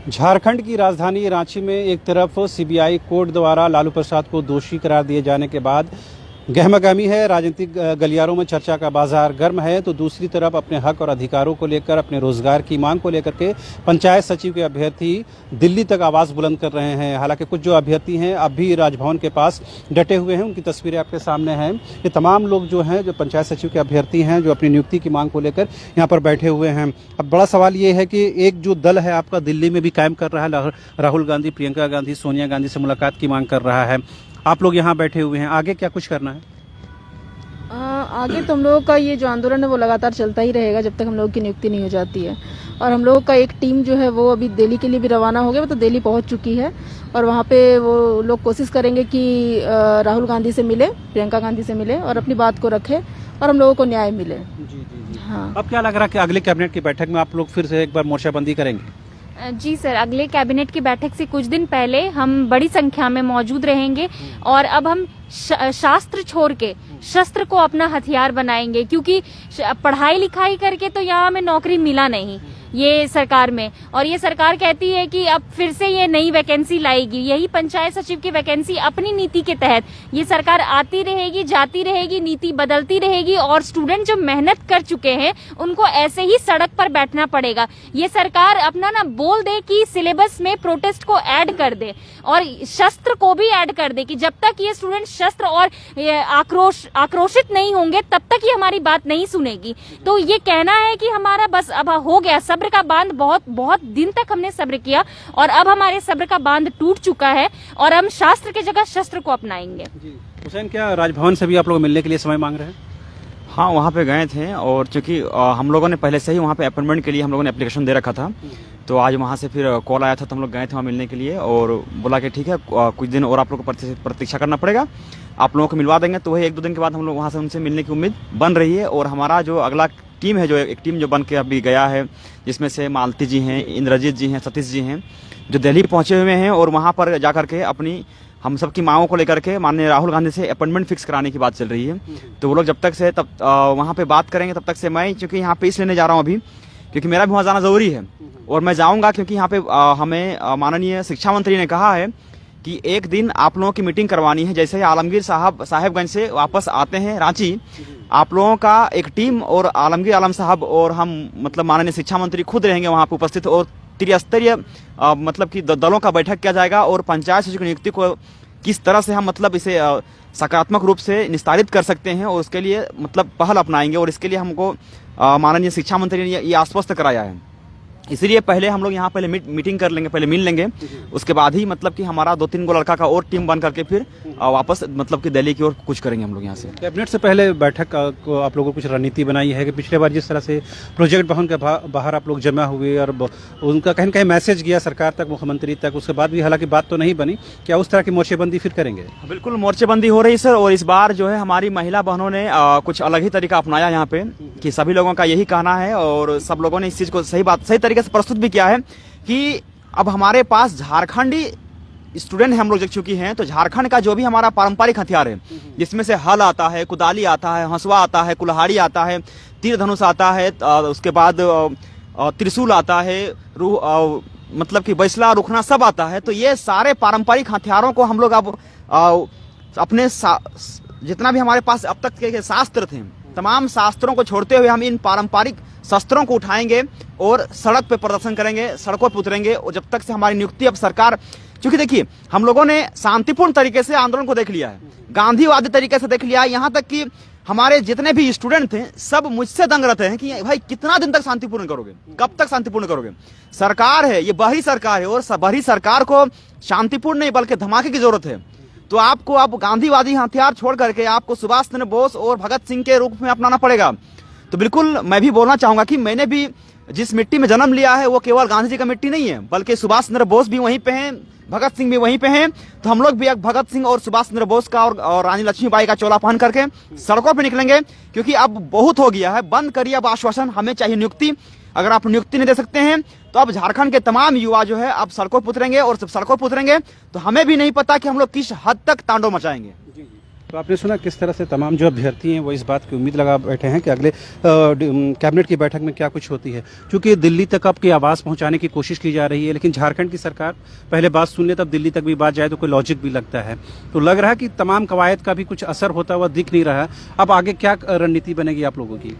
झारखंड की राजधानी रांची में एक तरफ सीबीआई कोर्ट द्वारा लालू प्रसाद को दोषी करार दिए जाने के बाद गहमागहमी है, राजनीतिक गलियारों में चर्चा का बाजार गर्म है, तो दूसरी तरफ अपने हक और अधिकारों को लेकर, अपने रोजगार की मांग को लेकर के पंचायत सचिव के अभ्यर्थी दिल्ली तक आवाज़ बुलंद कर रहे हैं। हालांकि कुछ जो अभ्यर्थी हैं अब भी राजभवन के पास डटे हुए हैं, उनकी तस्वीरें आपके सामने हैं। ये तमाम लोग जो हैं, जो पंचायत सचिव के अभ्यर्थी हैं, जो अपनी नियुक्ति की मांग को लेकर यहाँ पर बैठे हुए हैं। अब बड़ा सवाल ये है कि एक जो दल है आपका दिल्ली में भी कायम कर रहा है, राहुल गांधी, प्रियंका गांधी, सोनिया गांधी से मुलाकात की मांग कर रहा है, आप लोग यहाँ बैठे हुए हैं, आगे क्या कुछ करना है? आगे तो हम लोगों का ये जो आंदोलन है वो लगातार चलता ही रहेगा जब तक हम लोगों की नियुक्ति नहीं हो जाती है। और हम लोगों का एक टीम जो है वो अभी दिल्ली के लिए भी रवाना हो गया, वो तो दिल्ली पहुंच चुकी है और वहाँ पे वो लोग कोशिश करेंगे कि राहुल गांधी से मिले, प्रियंका गांधी से मिले और अपनी बात को रखे और हम लोगों को न्याय मिले। जी। हाँ, अब क्या लग रहा है कि अगले कैबिनेट की बैठक में आप लोग फिर से एक बार मोर्चाबंदी करेंगे? जी सर, अगले कैबिनेट की बैठक से कुछ दिन पहले हम बड़ी संख्या में मौजूद रहेंगे और अब हम शास्त्र छोड़ के शस्त्र को अपना हथियार बनाएंगे, क्योंकि पढ़ाई लिखाई करके तो यहाँ हमें नौकरी मिला नहीं ये सरकार में, और ये सरकार कहती है कि अब फिर से ये नई वैकेंसी लाएगी। यही पंचायत सचिव की वैकेंसी अपनी नीति के तहत ये सरकार आती रहेगी, जाती रहेगी, नीति बदलती रहेगी और स्टूडेंट जो मेहनत कर चुके हैं उनको ऐसे ही सड़क पर बैठना पड़ेगा। ये सरकार अपना ना बोल दे कि सिलेबस में प्रोटेस्ट को ऐड कर दे और शस्त्र को भी ऐड कर दे कि जब तक ये स्टूडेंट शस्त्र और आक्रोशित नहीं होंगे तब तक ये हमारी बात नहीं सुनेगी। तो ये कहना है कि हमारा बस अब हो गया, सब्र का बांध बहुत दिन तक हमने सब्र किया और अब हमारे सब्र का बांध टूट चुका है और हम शास्त्र की जगह शस्त्र को अपनाएंगे। हुसैन, क्या राजभवन से भी आप लोग मिलने के लिए समय मांग रहे हैं? हाँ, वहाँ पे गए थे और चूंकि हम लोगों ने पहले से ही वहाँ पे अपॉइंटमेंट के लिए हम लोगों ने एप्लीकेशन दे रखा था, तो आज वहाँ से फिर कॉल आया था तो हम लोग गए थे वहाँ मिलने के लिए और बोला कि ठीक है कुछ दिन और आप लोगों को प्रतीक्षा करना पड़ेगा, आप लोगों को मिलवा देंगे। तो वही 1-2 दिन के बाद हम लोग वहाँ से उनसे मिलने की उम्मीद बन रही है। और हमारा जो अगला टीम है, जो एक टीम जो बन के अभी गया है, जिसमें से मालती जी हैं, इंद्रजीत जी हैं, सतीश जी हैं, जो दिल्ली पहुँचे हुए हैं और वहाँ पर जा करके अपनी हम सबकी मांगों को लेकर के माननीय राहुल गांधी से अपॉइंटमेंट फिक्स कराने की बात चल रही है। तो वो लोग जब तक से तब वहाँ पे बात करेंगे, तब तक से मैं चूँकि यहाँ पे इसलिए जा रहा हूँ अभी क्योंकि मेरा भी वहाँ जाना ज़रूरी है और मैं जाऊँगा क्योंकि यहाँ पे हमें माननीय शिक्षा मंत्री ने कहा है कि एक दिन आप लोगों की मीटिंग करवानी है। जैसे ही आलमगीर साहेबगंज से वापस आते हैं रांची, आप लोगों का एक टीम और आलमगीर आलम साहब और हम मतलब माननीय शिक्षा मंत्री खुद रहेंगे वहाँ पे उपस्थित और त्रिस्तरीय मतलब कि दलों का बैठक किया जाएगा और पंचायत सचिव की नियुक्ति को किस तरह से हम मतलब इसे सकारात्मक रूप से निस्तारित कर सकते हैं और उसके लिए मतलब पहल अपनाएंगे। और इसके लिए हमको माननीय शिक्षा मंत्री ने ये आश्वस्त कराया है। इसलिए पहले हम लोग यहाँ पहले मीटिंग कर लेंगे, पहले मिल लेंगे, उसके बाद ही मतलब कि हमारा 2-3 गो लड़का का और टीम बन करके फिर वापस मतलब कि दिल्ली की ओर कुछ करेंगे हम लोग यहाँ से। कैबिनेट से पहले बैठक को आप लोगों को कुछ रणनीति बनाई है कि पिछले बार जिस तरह से प्रोजेक्ट भवन के बाहर आप लोग जमा हुए और उनका कहीं कहीं मैसेज गया सरकार तक, मुख्यमंत्री तक, उसके बाद भी हालांकि बात तो नहीं बनी, क्या उस तरह की मोर्चेबंदी फिर करेंगे? बिल्कुल मोर्चेबंदी हो रही सर। और इस बार जो है हमारी महिला बहनों ने कुछ अलग ही तरीका अपनाया यहाँ पे कि सभी लोगों का यही कहना है और सब लोगों ने इस चीज़ को सही तरीके से प्रस्तुत भी किया है कि अब हमारे पास झारखंडी स्टूडेंट हम लोग जग चुकी हैं, तो झारखंड का जो भी हमारा पारंपरिक हथियार है, जिसमें से हल आता है, कुदाली आता है, हंसुआ आता है, कुल्हाड़ी आता है, तीर धनुष आता है, उसके बाद त्रिशूल आता है, मतलब कि बैसला रुखना सब आता है। तो ये सारे पारंपरिक हथियारों को हम लोग अब अपने जितना भी हमारे पास अब तक के शास्त्र थे, तमाम शास्त्रों को छोड़ते हुए हम इन पारंपरिक शस्त्रों को उठाएंगे और सड़क पे प्रदर्शन करेंगे, सड़कों पे उतरेंगे। और जब तक से हमारी नियुक्ति अब सरकार, क्योंकि देखिए हम लोगों ने शांतिपूर्ण तरीके से आंदोलन को देख लिया है, गांधीवादी तरीके से देख लिया है, यहाँ तक कि हमारे जितने भी स्टूडेंट थे सब मुझसे दंग रहते हैं कि भाई कितना दिन तक शांतिपूर्ण करोगे, कब तक शांतिपूर्ण करोगे? सरकार है, ये बाहरी सरकार है और बाहरी सरकार को शांतिपूर्ण नहीं बल्कि धमाके की जरूरत है। तो आपको अब गांधीवादी हथियार छोड़ करके आपको सुभाष चंद्र बोस और भगत सिंह के रूप में अपनाना पड़ेगा। तो बिल्कुल मैं भी बोलना चाहूंगा कि मैंने भी जिस मिट्टी में जन्म लिया है वो केवल गांधी जी का मिट्टी नहीं है, बल्कि सुभाष चंद्र बोस भी वहीं पे हैं, भगत सिंह भी वहीं पे हैं। तो हम लोग भी एक भगत सिंह और सुभाष चंद्र बोस का और रानी लक्ष्मीबाई का चोला पहन करके सड़कों पे निकलेंगे, क्योंकि अब बहुत हो गया है। बंद करिए अब आश्वासन, हमें चाहिए नियुक्ति। अगर आप नियुक्ति नहीं दे सकते हैं तो अब झारखंड के तमाम युवा जो है अब सड़कों पर उतरेंगे और जब सड़कों पर उतरेंगे तो हमें भी नहीं पता कि हम लोग किस हद तक तांडव मचाएंगे। तो आपने सुना किस तरह से तमाम जो अभ्यर्थी हैं वो इस बात की उम्मीद लगा बैठे हैं कि अगले कैबिनेट की बैठक में क्या कुछ होती है, क्योंकि दिल्ली तक आपकी आवाज़ पहुंचाने की कोशिश की जा रही है, लेकिन झारखंड की सरकार पहले बात सुन ले तब दिल्ली तक भी बात जाए तो कोई लॉजिक भी लगता है। तो लग रहा है कि तमाम कवायद का भी कुछ असर होता हुआ दिख नहीं रहा। अब आगे क्या रणनीति बनेगी आप लोगों की?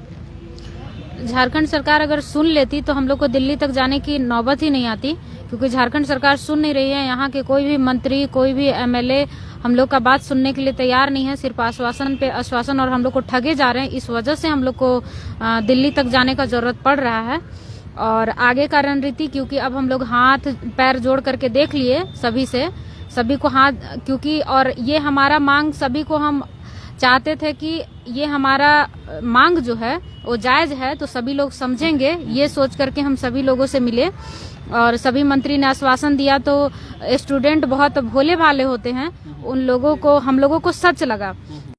झारखंड सरकार अगर सुन लेती तो हम लोग को दिल्ली तक जाने की नौबत ही नहीं आती, क्योंकि झारखंड सरकार सुन नहीं रही है। यहाँ के कोई भी मंत्री, कोई भी एमएलए हम लोग का बात सुनने के लिए तैयार नहीं है, सिर्फ आश्वासन पे आश्वासन, और हम लोग को ठगे जा रहे हैं। इस वजह से हम लोग को दिल्ली तक जाने का जरूरत पड़ रहा है। और आगे का रणनीति, क्योंकि अब हम लोग हाथ पैर जोड़ करके देख लिए सभी को हाथ, क्योंकि और ये हमारा मांग सभी को हम चाहते थे कि ये हमारा मांग जो है वो जायज है, तो सभी लोग समझेंगे, ये सोच करके हम सभी लोगों से मिले। और सभी मंत्री ने आश्वासन दिया, तो स्टूडेंट बहुत भोले भाले होते हैं, उन लोगों को, हम लोगों को सच लगा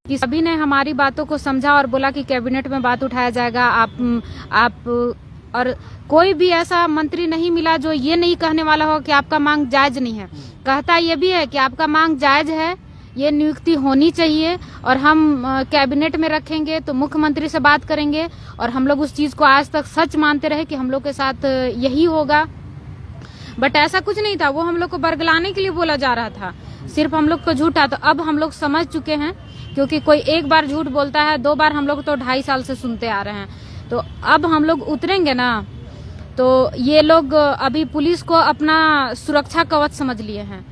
कि सभी ने हमारी बातों को समझा और बोला कि कैबिनेट में बात उठाया जाएगा। आप और कोई भी ऐसा मंत्री नहीं मिला जो ये नहीं कहने वाला हो कि आपका मांग जायज नहीं है। कहता ये भी है कि आपका मांग जायज है, ये नियुक्ति होनी चाहिए, और हम कैबिनेट में रखेंगे तो मुख्यमंत्री से बात करेंगे। और हम लोग उस चीज को आज तक सच मानते रहे कि हम लोग के साथ यही होगा, बट ऐसा कुछ नहीं था। वो हम लोग को बरगलाने के लिए बोला जा रहा था, सिर्फ हम लोग को झूठा। तो अब हम लोग समझ चुके हैं, क्योंकि कोई एक बार झूठ बोलता है, 2 बार हम लोग तो 2.5 साल से सुनते आ रहे हैं। तो अब हम लोग उतरेंगे ना, तो ये लोग अभी पुलिस को अपना सुरक्षा कवच समझ लिए हैं।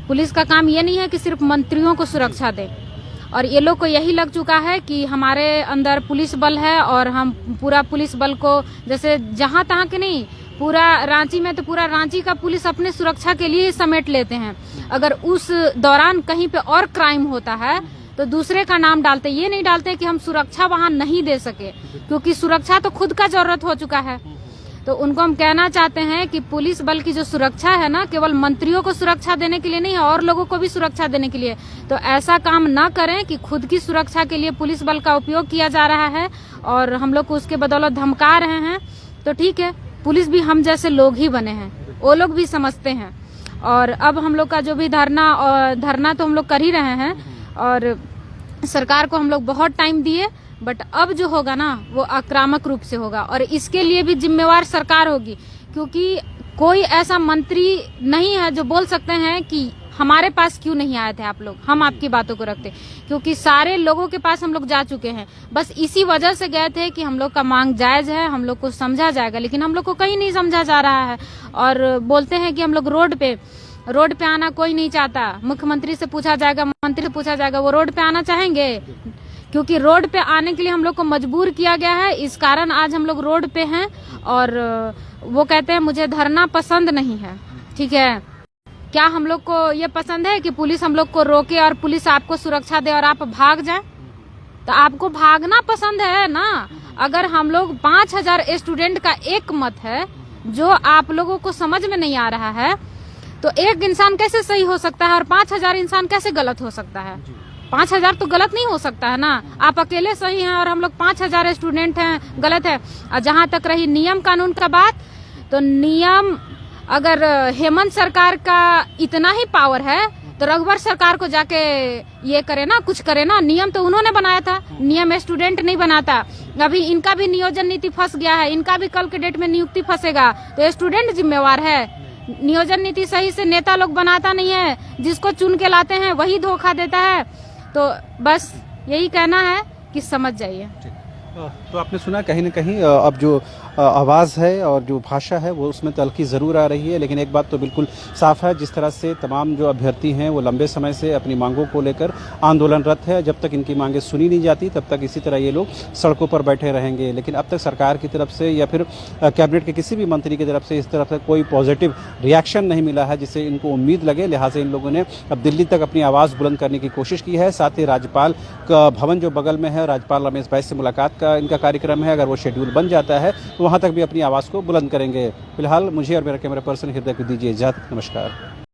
पुलिस का काम ये नहीं है कि सिर्फ मंत्रियों को सुरक्षा दे, और ये लोग को यही लग चुका है कि हमारे अंदर पुलिस बल है और हम पूरा पुलिस बल को, जैसे जहां तहां के नहीं, पूरा रांची में तो पूरा रांची का पुलिस अपने सुरक्षा के लिए समेट लेते हैं। अगर उस दौरान कहीं पे और क्राइम होता है तो दूसरे का नाम डालते, ये नहीं डालते कि हम सुरक्षा वहां नहीं दे सके, क्योंकि सुरक्षा तो खुद का जरूरत हो चुका है। तो उनको हम कहना चाहते हैं कि पुलिस बल की जो सुरक्षा है ना, केवल मंत्रियों को सुरक्षा देने के लिए नहीं है, और लोगों को भी सुरक्षा देने के लिए। तो ऐसा काम ना करें कि खुद की सुरक्षा के लिए पुलिस बल का उपयोग किया जा रहा है और हम लोग को उसके बदौलत धमका रहे हैं। तो ठीक है, पुलिस भी हम जैसे लोग ही बने हैं, वो लोग भी समझते हैं। और अब हम लोग का जो भी धरना तो हम लोग कर ही रहे हैं, और सरकार को हम लोग बहुत टाइम दिए, बट अब जो होगा ना वो आक्रामक रूप से होगा, और इसके लिए भी जिम्मेवार सरकार होगी। क्योंकि कोई ऐसा मंत्री नहीं है जो बोल सकते हैं कि हमारे पास क्यों नहीं आए थे आप लोग, हम आपकी बातों को रखते, क्योंकि सारे लोगों के पास हम लोग जा चुके हैं। बस इसी वजह से गए थे कि हम लोग का मांग जायज है, हम लोग को समझा जाएगा, लेकिन हम लोग को कहीं नहीं समझा जा रहा है। और बोलते हैं कि हम लोग रोड पे आना कोई नहीं चाहता। मुख्यमंत्री से पूछा जाएगा, मंत्री से पूछा जाएगा, वो रोड पे आना चाहेंगे? क्योंकि रोड पे आने के लिए हम लोग को मजबूर किया गया है, इस कारण आज हम लोग रोड पे हैं। और वो कहते हैं मुझे धरना पसंद नहीं है। ठीक है, क्या हम लोग को ये पसंद है कि पुलिस हम लोग को रोके और पुलिस आपको सुरक्षा दे और आप भाग जाए? तो आपको भागना पसंद है ना? अगर हम लोग 5000 स्टूडेंट का एक मत है जो आप लोगों को समझ में नहीं आ रहा है, तो एक इंसान कैसे सही हो सकता है और 5000 इंसान कैसे गलत हो सकता है? 5000 तो गलत नहीं हो सकता है ना। आप अकेले सही हैं और हम लोग 5000 स्टूडेंट हैं गलत है। और जहां तक रही नियम कानून का बात, तो नियम अगर हेमंत सरकार का इतना ही पावर है तो रघुवर सरकार को जाके ये करे ना, कुछ करे ना। नियम तो उन्होंने बनाया था, नियम स्टूडेंट नहीं बनाता। अभी इनका भी नियोजन नीति फंस गया है, इनका भी कल के डेट में नियुक्ति फंसेगा, तो स्टूडेंट जिम्मेवार है। नियोजन नीति सही से नेता लोग बनाता नहीं है, जिसको चुन के लाते हैं वही धोखा देता है। तो बस यही कहना है कि समझ जाइए। तो आपने सुना कहीं ना कहीं अब जो आवाज़ है और जो भाषा है वो उसमें तल्खी ज़रूर आ रही है, लेकिन एक बात तो बिल्कुल साफ है, जिस तरह से तमाम जो अभ्यर्थी हैं वो लंबे समय से अपनी मांगों को लेकर आंदोलनरत है। जब तक इनकी मांगें सुनी नहीं जाती तब तक इसी तरह ये लोग सड़कों पर बैठे रहेंगे। लेकिन अब तक सरकार की तरफ से या फिर कैबिनेट के किसी भी मंत्री की तरफ से इस तरफ से कोई पॉजिटिव रिएक्शन नहीं मिला है जिससे इनको उम्मीद लगे। लिहाजा इन लोगों ने अब दिल्ली तक अपनी आवाज़ बुलंद करने की कोशिश की है। साथ ही राज्यपाल का भवन जो बगल में है, राज्यपाल रमेश बैस से मुलाकात का इनका कार्यक्रम है। अगर वो शेड्यूल बन जाता है तो वहाँ तक भी अपनी आवाज़ को बुलंद करेंगे। फिलहाल मुझे और मेरा कैमरा पर्सन हृदय को दीजिए इजाज़त। नमस्कार।